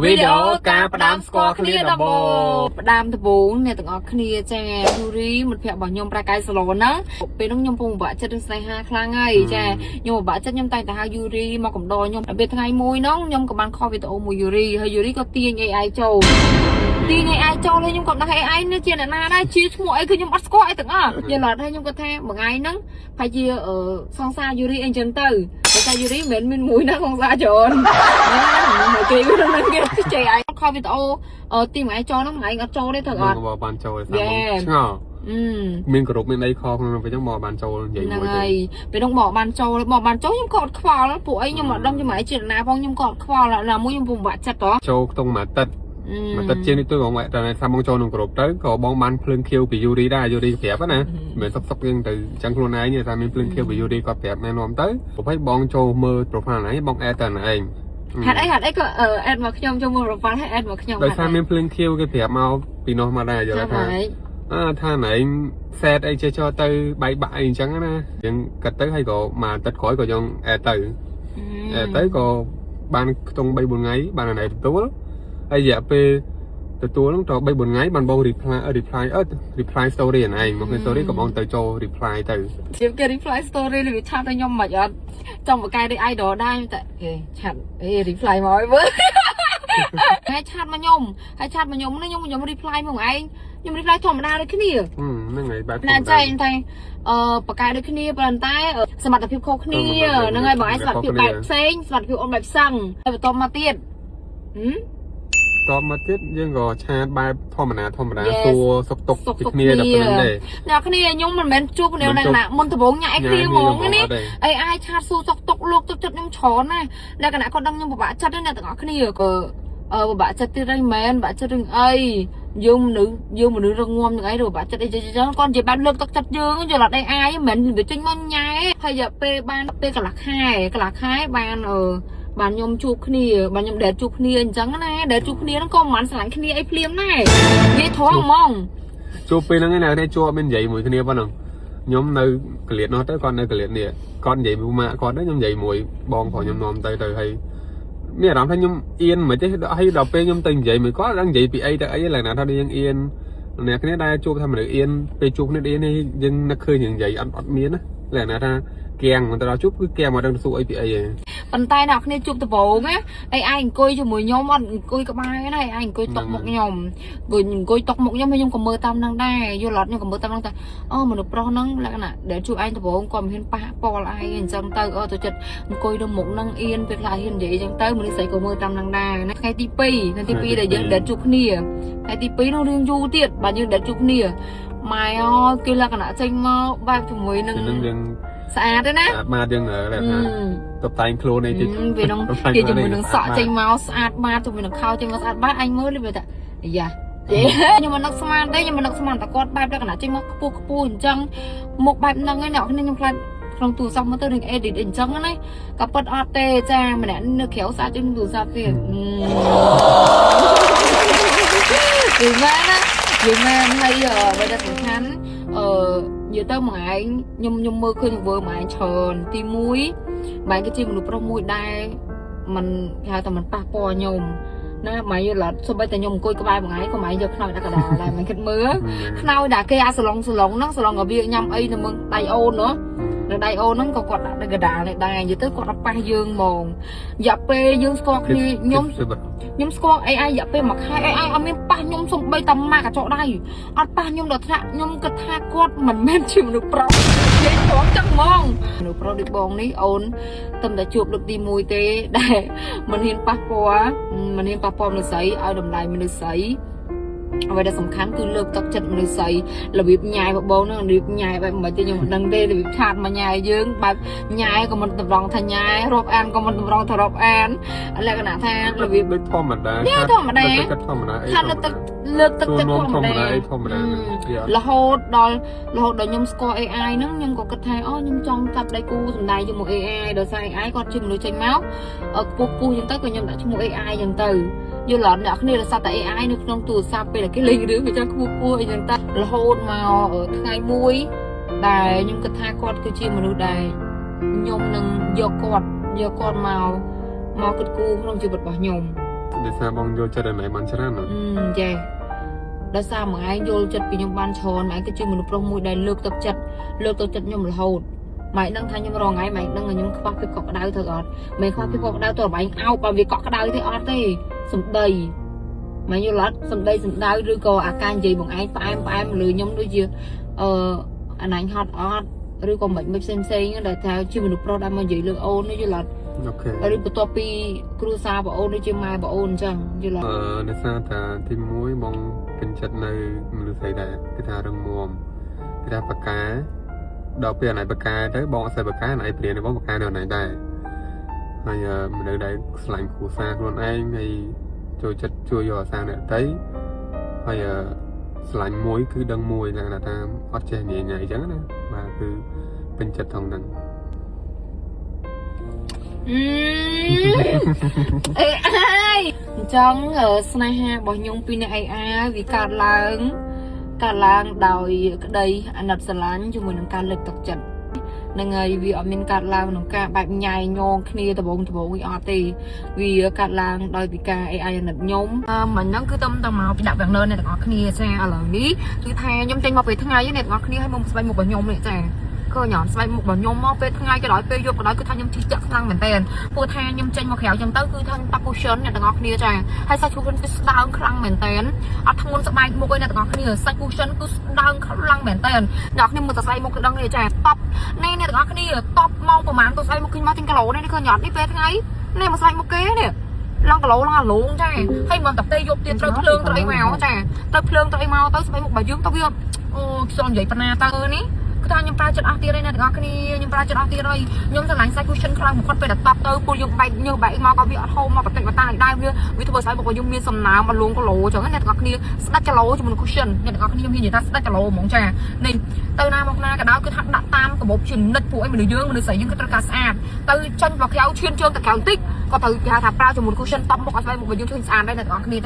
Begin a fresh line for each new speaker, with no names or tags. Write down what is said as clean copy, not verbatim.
វីដេអូការផ្ដាំស្គាល់គ្នាដំបូង
ផ្ដាំដំបូងអ្នកទាំងអស់គ្នាចាយូរីមិត្តភក្តិរបស់ខ្ញុំប្រកាយសាឡូនហ្នឹងពេលនោះខ្ញុំពងពិបាកចិត្តនឹងស្នេហាខ្លាំងហើយចាខ្ញុំពិបាកចិត្តខ្ញុំតែងតែហៅយូរីមកកំដរខ្ញុំពេលថ្ងៃមួយហ្នឹងខ្ញុំក៏បានខលវីដេអូមួយយូរីហើយយូរីក៏ទាញ AI ចូលទាញ AI ចូលហើយខ្ញុំក៏ដឹង AI នេះជាអ្នកណាដែរជាឈ្មោះអីគឺខ្ញុំអត់ស្គាល់អីទាំងអស់យល់អត់ហើយខ្ញុំក៏ថាមួយថ្ងៃហ្នឹងប្រហែលជាសង្សារយូរីអីចឹងទៅតែយូរីមិនមែនមានមួយណាសង្សារច្រើនគេវានឹងគេចេះ AI ខលវីដេអូទីមួយឯងចូលហ្នឹងឯងអត់ចូលទេត្រូវអត់
បានចូលទេឆ្ងល់មានគ្រប់មានអីខក្នុងពេលហ្នឹងមកបានចូលនិយាយមួយ
ទេពេលហ្នឹងមកបានចូលខ្ញុំក៏អត់ខ្វល់ពួកអីខ្ញុំអត់ដឹងខ្ញុំឯងជាណាផងខ្ញុំក៏អត់ខ្វល់ណាមួយខ្ញុំពុំបាក់ចិត្តហ៎
ចូលខ្ទង់មួយទឹកជាងនេះទៅបងតែថាបងចូលក្នុងគ្រប់ទៅក៏បងបានភ្លើងខៀវពីយូរីដែរយូរីប្រាប់ណាមិនសុកយើងទៅចឹងខ្លួនឯងថាមានភ្លើងខៀវពីយូរីគាត់ប្រាប់ណែនាំទៅព្រោះបងចូលមើល profile ហ្នឹងបងអេតតែឯង
ហេតុអីក៏អេតមកខ្ញុំចូលមើល profile ហើយអេតមកខ្ញុំ
ដោយសារមានភ្លើងខៀវគេប្រាប់មកពីនោះមកដែរយល់ថាថាណែសេតអីចេះចូលទៅបែកបាក់អីអញ្ចឹងណាយើងកាត់ទៅហើយក៏មកទឹកក្រោយក៏យើងអេតទៅក៏បានខ្ទង់ 3-4 ថ្ងៃបានណែទទួលហើយរយៈពេលទទួលហ្នឹងទៅ 3-4 ថ្ងៃបានបង reply story ឯងមក story ក៏បងទៅចូល reply ទៅ
ជាគេ reply story វាឆាតឲ្យខ្ញុំមិនអត់ចង់បកកែដូច idol ដែរតែគេឆាតreply មកឲ្យមើលហើយឆាតមកខ្ញុំហើយឆាតមកខ្ញុំខ្ញុំ reply មកឯងខ្ញុំ reply ធម្មតាដូចគ្នា
ហ្នឹងហើយបែប
ណាចែងតែបកកែដូចគ្នាប៉ុន្តែសមត្ថភាពខុសគ្នាហ្នឹងហើយបងឯងសមត្ថភាពបែបផ្សេងសមត្ថភាពអូនបែបសឹងហើយបន្តមកទៀត
តមកទៀតយើងក៏ឆាតបែបធម្មតាសួរសុខទុក្ខពីគ្នាដល់ពេលដែរ
អ្នកគ្នាខ្ញុំមិនមែនជួបគ្នាណាមុនដំបូងញ៉ាំអីគ្នាហ្មងនេះអីអាចឆាតសួរសុខទុក្ខលោកទឹកចិត្តខ្ញុំច្រើនណាលក្ខណៈគាត់ដឹងខ្ញុំពិបាកចិត្តណាទាំងអស់គ្នាក៏ពិបាកចិត្តទៀតហើយមែនពិបាកចិត្តរឿងអីយើងមនុស្សរងងំនឹងអីពិបាកចិត្តអីចឹងគាត់និយាយបែបលើកទឹកចិត្តយើងយល់អត់អីអាយមិនមែនវាចេញមកញ៉ែហើយយកពេលបានពេលកន្លះខែបានខ្ញុំជួបគ្នាបានខ្ញុំដេតជួបគ្នាអញ្ចឹងណាដេតជួបគ្នាហ្នឹងក៏មិនបានស្រឡាញ់គ្នាអីភ្លាមដែរនិយាយត្រង់ហ្មង
ជួបពេលហ្នឹងឯងជួបមាននិយាយមួយគ្នាប៉ុណ្ណឹងខ្ញុំនៅកលៀតនោះទៅគាត់នៅកលៀតនេះគាត់និយាយមួយម៉ាក់គាត់ទៅខ្ញុំនិយាយមួយបងផងខ្ញុំនាំទៅហើយមានអារម្មណ៍ថាខ្ញុំអៀនមិនទេហើយដល់ពេលខ្ញុំទៅនិយាយមួយគាត់ដឹងនិយាយពីអីទៅអីឡើងណាថាយើងអៀនអ្នកគ្នាដែរជួបថាមនុស្សអៀនពេលជួបគ្នាអៀននេះយើងនឹកឃើញនិយាយអត់មានណាឡើងណាថាគៀងមិនទៅដល់ជួបគឺគៀងមកដឹងសួរអីពីអីឯង
ប៉ុន្តែអ្នកគ្នាជួបដំបូងណាអីឯងអង្គុយជាមួយខ្ញុំអត់អង្គុយក្បែរណាឯងអង្គុយតុកមុខខ្ញុំអង្គុយតុកមុខខ្ញុំហើយខ្ញុំក៏មើលតាមហ្នឹងដែរយល់អត់ខ្ញុំក៏មើលតាមហ្នឹងតែមនុស្សប្រុសហ្នឹងលក្ខណៈដែលជួបឯងដំបូងគាត់មិនហ៊ានប៉ះពាល់ឯងអញ្ចឹងទៅទៅចិត្តអង្គុយនៅមុខហ្នឹងអៀនពេលខ្លះហ៊ាននិយាយអញ្ចឹងទៅមនុស្សស្រីក៏មើលតាមហ្នឹងដែរណាថ្ងៃទី2ដែលយើងដែលជួបគ្នាថ្ងៃទី2នោះរឿងយូរទៀតបាទយើងដែលជួបគ្នាម៉ែគេលក្ខណៈចេញមកបែបជាមួយនឹងស្អាតទេណា
បាទយើងតបតែងខ្លួននេះ
ទីពេលនោះគេជាមួយនឹងសក់ចេញមកស្អាតបាទជាមួយនឹងខោចេញមកស្អាតបាទអញមើលវាថាយ៉ាខ្ញុំមិននឹកស្មានទេខ្ញុំមិននឹកស្មានតែគាត់បែបលក្ខណៈចេញមកខ្ពស់អញ្ចឹងមុខបែបហ្នឹងឯងអ្នកខ្ញុំខ្លាចក្នុងទូរស័ព្ទមកទៅនឹង edit អញ្ចឹងណាក៏ប៉ិតអត់ទេចាម្នាក់នៅក្រៅស្អាតជាងទូរស័ព្ទទៀតពីមែនណាពីមែនហើយបើតែសំខាន់និយាយទៅមួយឯងខ្ញុំមើលឃើញធ្វើមួយឯងច្រើនទី1បែរគឺជាមនុស្សប្រុសមួយដែរมันហៅថាมันប៉ះពាល់ខ្ញុំណាម៉ែយល់អត់សូម្បីតែខ្ញុំអង្គុយក្បែរមួយឯងក៏ម៉ែយកខ្នើយដាក់កណ្ដាលដែរមិនគិតមើលខ្នើយដាក់គេអាសឡុងហ្នឹងសឡុងក៏វាញ៉ាំអីនៅមើលដៃអូននៅដៃអូនហ្នឹងក៏គាត់ដាក់នៅកណ្ដាលនេះដែរនិយាយទៅគាត់អត់ប៉ះយើងហ្មងរយៈពេលយើងស្គាល់គ្នាខ្ញុំស្គាល់ AI រយៈពេល1ខែ AI អត់មានប៉ះខ្ញុំសំបីតាម៉ាកកញ្ចក់ដៃអត់ប៉ះខ្ញុំដល់ថ្នាក់ខ្ញុំគិតថាគាត់មិនមែនជាមនុស្សប្រុសនិយាយត្រង់ចឹងហ្មងមនុស្សប្រុសដូចបងនេះអូនតែជួបលើកទី1ទេដែលមិនហ៊ានប៉ះពាល់មនុស្សស្រីឲ្យតម្លៃមនុស្សស្រីអ្វីដែលសំខាន់គឺលើកទឹកចិត្តមនុស្សស្រីរបៀបញ៉ាយបងហ្នឹងរបៀបញ៉ាយបែបមិនទេខ្ញុំមិនដឹងទេរបៀបឆាតមកញ៉ាយយើងបែបញ៉ាយក៏មិនតម្រង់ថាញ៉ាយរាប់អានក៏មិនតម្រង់ថារាប់អានលក្ខណៈថារបៀប
ដូចធម្មតា
ធម្មតាឆាតលើកទឹកចិត្តធម្មតារហូតដល់ខ្ញុំស្គាល់ AI ហ្នឹងខ្ញុំក៏គិតថាខ្ញុំចង់ចាប់ដៃគូសម្ដែងជាមួយ AI ដោយសារ AI គាត់ជាមនុស្សចេញមកខ្ពស់អញ្ចឹងទៅក៏ខ្ញុំដាក់ឈ្មោះ AI អញ្ចឹងទៅយល់អត់អ្នកគ្នារសារតែ AI នៅក្នុងទូរស័ព្ទពេលគេលេងរឿងវាចឹងខ្ពស់អីចឹងទៅរហូតមកថ្ងៃមួយដែលខ្ញុំគិតថាគាត់គឺជាមនុស្សដែលខ្ញុំនឹងយកគាត់មកគិតគូរក្នុងជីវិតរបស់ខ្ញុំ
để sao bong vô cho đời này bạn chán rồi
ចេះដោយសារមួយឯងយល់ចិត្តពីខ្ញុំបានច្រើនម៉ែគឺជាមនុស្សប្រុសមួយដែលលើកទឹកចិត្តខ្ញុំរហូតម៉ែដឹងថាខ្ញុំរងថ្ងៃម៉ែដឹងថាខ្ញុំខ្វះភាពកក់ក្ដៅទៅអត់មិនខ្វះភាពកក់ក្ដៅទៅរបែងអោបបើវាកក់ក្ដៅទេអត់ទេសំដីម៉ែយល់អត់សំដីសំដៅឬក៏អាការនិយាយបងឯងផ្អែមលើខ្ញុំដូចជាអាណាញ់ហត់អត់ឬក៏មិនផ្សេងដែលថាជាមនុស្សប្រុសដែលមកនិយាយលើអូនយល់អត់
ok
ឬបន្ទាប់ពីគ្រួសារបងអូនដូចជាម៉ែបងអូនអញ្ចឹងយល់អត់
để sao ta thì muối bong kinh chất này mình thấy đấy cái thà rừng muồm cái thà bạc cá đầu tiên này bạc cá tới bong xài bạc cá này liền nó bong bạc cá nào này đây hay mình ở đây lạnh khu xa luôn anh hay trôi chất chui vào sang để thấy hay lạnh muối cứ đâm mùi là ta ót che nhẹ nhảy trắng nè mà cứ kinh chất thòng nặng អេអាយអញ្ចឹងស្នេហារបស់ខ្ញុំពីអ្នកឯអាវាកើតឡើងដោយក្តីអាណិតស្រឡាញ់ជាមួយនឹងការលើកទឹកចិត្តនឹងហើយវាអត់មានកើតឡើងក្នុងការបែបញ៉ៃញងគ្នាដបងវាអត់ទេវាកើតឡើងដោយពីការឯអាយអាណិតខ្ញុំមិនហ្នឹងគឺតំមកពីដាក់វាំងនើអ្នកទាំងអស់គ្នាចាឥឡូវនេះគឺថាខ្ញុំចេញមកពេលថ្ងៃអ្នកទាំងអស់គ្នាឲ្យមកស្បែកមុខរបស់ខ្ញុំនេះចា ឃើញអត់ស្បែកមុខរបស់ខ្ញុំមកពេលថ្ងៃក៏ដោយពេលយប់ក៏ដោយគឺថាខ្ញុំជិះចាក់ខ្លាំងមែនតើព្រោះថាខ្ញុំចេញមកក្រៅចឹងទៅគឺថាតាក់ cushion អ្នកទាំងអស់គ្នាចាហើយសាច់ cushion គឺស្ដើងខ្លាំងមែនតើអត់ធ្ងន់ស្បែកមុខឯអ្នកទាំងអស់គ្នាសាច់ cushion គឺស្ដើងខ្លាំងមែនតើអ្នកគ្នាមើលតែស្បែកមុខគឺដឹងទេចាតបនេះអ្នកទាំងអស់គ្នាតបមកប្រហែលទៅស្បែកមុខខ្ញុំមកទាំងគីឡូនេះឃើញអត់នេះពេលថ្ងៃនេះមកស្បែកមុខគេនេះឡងគីឡូឡងអាឡូងចាហើយមិនតែពេលយប់ទៀតត្រូវភ្លើងត្រូវអីមកចាត្រូវភ្លើងត្រូវអីមកទៅស្បែកមុខរបស់យើងទៅវាអូខ្សលនិយាយប៉ុណ្ណាទៅនេះ គឺថាខ្ញុំប្រើចិត្តអស់ទៀតហើយអ្នកទាំងអស់គ្នាខ្ញុំប្រើចិត្តអស់ទៀតហើយខ្ញុំស្រឡាញ់សាច់ cushion ខ្លាំងបំផុតពេលតែតបទៅពួកយើងបែកញើសបែកមកក៏វាអត់ហូរមកបន្តិចបន្តតែដែរវាធ្វើឲ្យស្បែករបស់យើងមានសំណើមបលួងគីឡូអញ្ចឹងអ្នកទាំងអស់គ្នាស្ដាច់គីឡូជាមួយ cushion អ្នកទាំងអស់គ្នាខ្ញុំនិយាយថាស្ដាច់គីឡូហ្មងចានេះទៅណាមកណាក៏ដោយគឺថាដាក់តាមកាបូបជានិច្ចពួកឯងមនុស្សយើងគឺត្រូវការស្អាតទៅចាញ់មកក្រៅឈានជើងតែក្រៅបន្តិចក៏ត្រូវគេហៅថាប្រើជាមួយ cushion តបមុខឲ្យស្បែកមុខរបស់យើងឃើញស្អាតដែរអ្នកទាំងអស់គ្នា